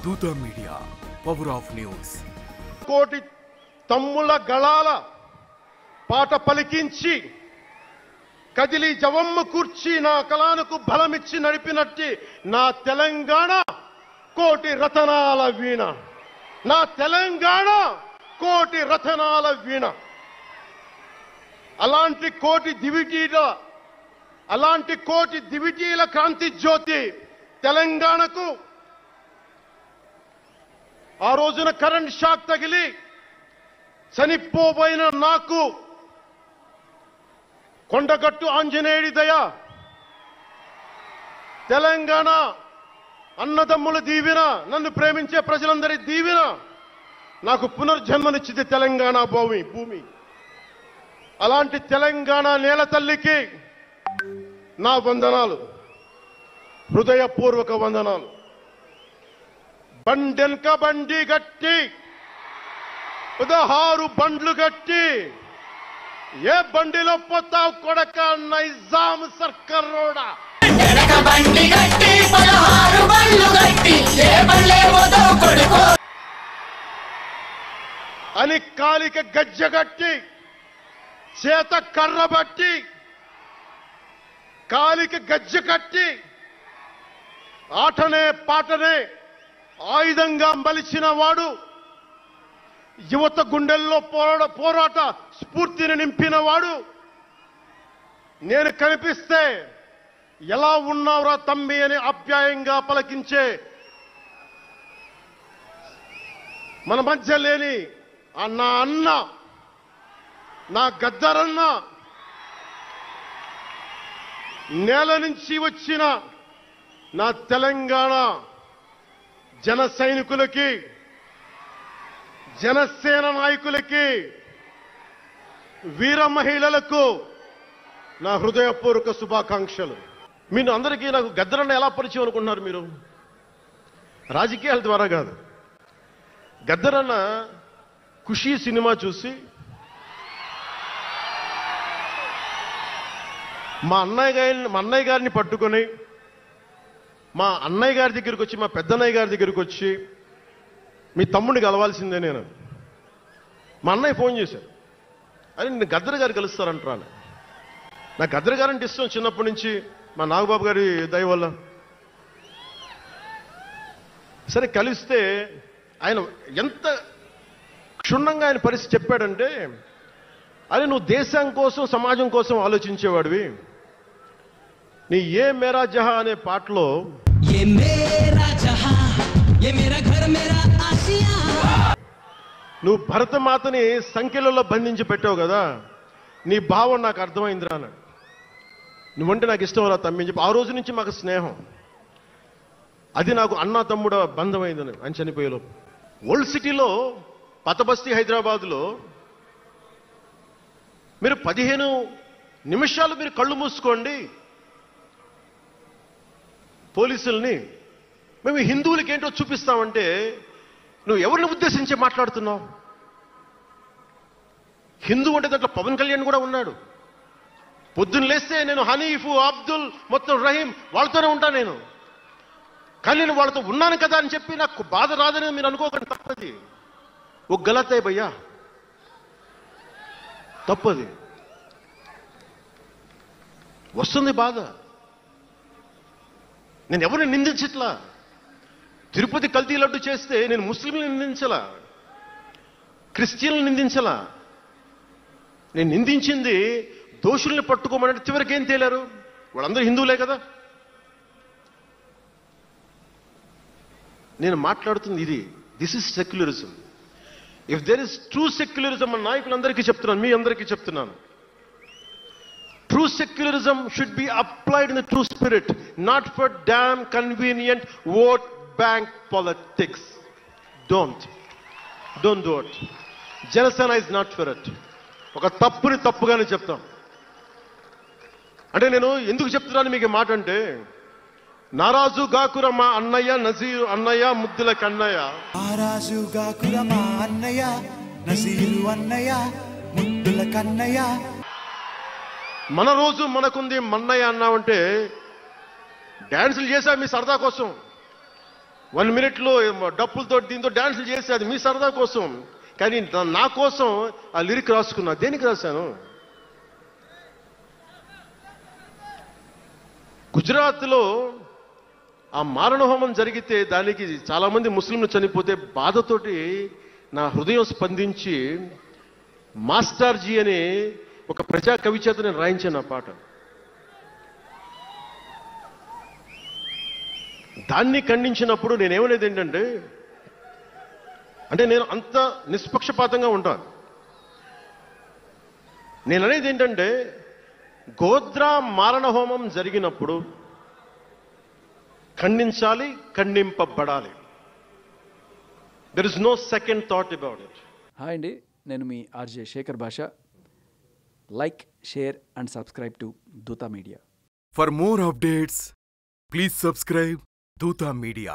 దూత media, power of news. కోటి తమ్ముల గళాల పాట పలికించి కదిలి జవమ్మ కూర్చి నా కళానికి బలమిచ్చి నడిపినట్టి నా తెలంగాణ కోటి రతనాల వీణ. నా తెలంగాణ కోటి రతనాల వీణ. అలాంటి కోటి దివిటీల క్రాంతి జ్యోతి తెలంగాణకు ఆ రోజున కరెంట్ షాక్ తగిలి చనిపోబోయిన నాకు కొండగట్టు ఆంజనేయుడి దయ, తెలంగాణ అన్నదమ్ముల దీవెన, నన్ను ప్రేమించే ప్రజలందరి దీవెన నాకు పునర్జన్మనిచ్చింది తెలంగాణ భూమి. అలాంటి తెలంగాణ నేల తల్లికి నా వందనాలు, హృదయపూర్వక వందనాలు. బండెన్క బండి గట్టి 16 బండ్లు గట్టి ఏ బండిలో పోతావు కొడక నైజాం సర్కార్ రోడా అని కాలిక గజ్జగట్టి చేత కర్ర బట్టి కాలికి గజ్జ కట్టి ఆటనే పాటనే ఆయుధంగా మలిచిన వాడు, యువత గుండెల్లో పోరాట స్ఫూర్తిని నింపిన వాడు, నేను కనిపిస్తే ఎలా ఉన్నావురా తమ్మి అని ఆప్యాయంగా పలకించే మన మధ్య లేని నా అన్న, నా గద్దరన్న, నేల నుంచి వచ్చిన నా తెలంగాణ జన సైనికులకి, జనసేన నాయకులకి, వీర మహిళలకు నా హృదయపూర్వక శుభాకాంక్షలు. మీరు అందరికీ నాకు గద్దరన్న ఎలా పరిచయం అనుకుంటున్నారు మీరు? రాజకీయాల ద్వారా కాదు. గద్దరన్న ఖుషీ సినిమా చూసి మా అన్నయ్య గారిని పట్టుకొని మా అన్నయ్య గారి దగ్గరికి వచ్చి, మా పెద్దన్నయ్య గారి దగ్గరికి వచ్చి, మీ తమ్ముడిని కలవాల్సిందే నేను. మా అన్నయ్య ఫోన్ చేశారు, అరే నేను గద్దర్ గారు కలుస్తారంటాను. నాకు గద్దర్ గారంటే ఇష్టం చిన్నప్పటి నుంచి, మా నాగబాబు గారి దయ వల్ల. సరే కలిస్తే ఆయన ఎంత క్షుణ్ణంగా ఆయన పరిస్థితి చెప్పాడంటే, అరే నువ్వు దేశం కోసం సమాజం కోసం ఆలోచించేవాడివి. నీ ఏ మేరా జహా అనే పాటలో నువ్వు భరతమాతని సంఖ్యలలో బంధించి పెట్టావు కదా, నీ భావం నాకు అర్థమైందిరా అన్నాడు. నువ్వంటే నాకు ఇష్టం రా తమ్మి అని చెప్పి ఆ రోజు నుంచి మాకు స్నేహం. అది నాకు అన్నా తమ్ముడ బంధమైందని ఆయన చనిపోయేలో. ఓల్డ్ సిటీలో పతబస్తీ హైదరాబాద్లో మీరు 15 నిమిషాలు మీరు కళ్ళు మూసుకోండి, పోలీసుల్ని మేము హిందువులకి ఏంటో చూపిస్తామంటే నువ్వు ఎవరిని ఉద్దేశించి మాట్లాడుతున్నావు? హిందూ అంటే దాంట్లో పవన్ కళ్యాణ్ కూడా ఉన్నాడు. పొద్దున్న లేస్తే నేను హనీఫ్, అబ్దుల్, మొత్తం రహీం వాళ్ళతోనే ఉంటాను నేను. కానీ నేను వాళ్ళతో ఉన్నాను కదా అని చెప్పి నాకు బాధ రాదని మీరు అనుకోకండి, తప్పది. ఓ గలతే భయ్యా, తప్పది. వస్తుంది బాధ. నేను ఎవరిని నిందించట్లా. తిరుపతి కల్తీ లడ్డు చేస్తే నేను ముస్లింలను నిందించలా, క్రిస్టియన్లను నిందించలా. నేను నిందించింది దోషుల్ని పట్టుకోమని. చివరికి ఏం తేలారు? వాళ్ళందరూ హిందువులే కదా. నేను మాట్లాడుతుంది ఇది. This is secularism. If there is true secularism, మన నాయకులందరికీ చెప్తున్నాను, మీ అందరికీ చెప్తున్నాను, true secularism should be applied in the true spirit, not for damn convenient vote bank politics. Don't do it. Janasena is not for it. ఒక తప్పుని తప్పుగానే చెప్తాం. అంటే నేను ఎందుకు చెప్తున్నాను మీకు మాట అంటే, నారాజు గాకుర మా అన్నయ్య నజీరు అన్నయ్య ముద్దుల కన్నయ్య. నారాజు గాకుర మా అన్నయ్య నజీరు అన్నయ్య ముద్దుల కన్నయ్య. మన రోజు మనకుంది మన్నయ్య అన్నామంటే డాన్సులు చేశా మీ సరదా కోసం. 1 minute డప్పులతో దీంతో డాన్సులు చేసి అది మీ సరదా కోసం, కానీ నా కోసం ఆ లిరిక్ రాసుకున్నా. దేనికి రాశాను? గుజరాత్లో ఆ మారణహోమం జరిగితే దానికి చాలా మంది ముస్లింలు చనిపోతే బాధతోటి నా హృదయం స్పందించి మాస్టర్జీ అనే ఒక ప్రజా కవి చేత నేను రాయించాను ఆ పాట. దాన్ని ఖండించినప్పుడు నేనేమనేది ఏంటంటే, అంటే నేను అంత నిష్పక్షపాతంగా ఉంటాను. నేను అనేది ఏంటంటే, గోద్రా మారణహోమం జరిగినప్పుడు ఖండించాలి, ఖండింపబడాలి. There is no second thought about it. Hi అండి, నేను మీ RJ Shekhar Basha. Like, share and subscribe to Dootha media. For more updates, please subscribe Duta Media.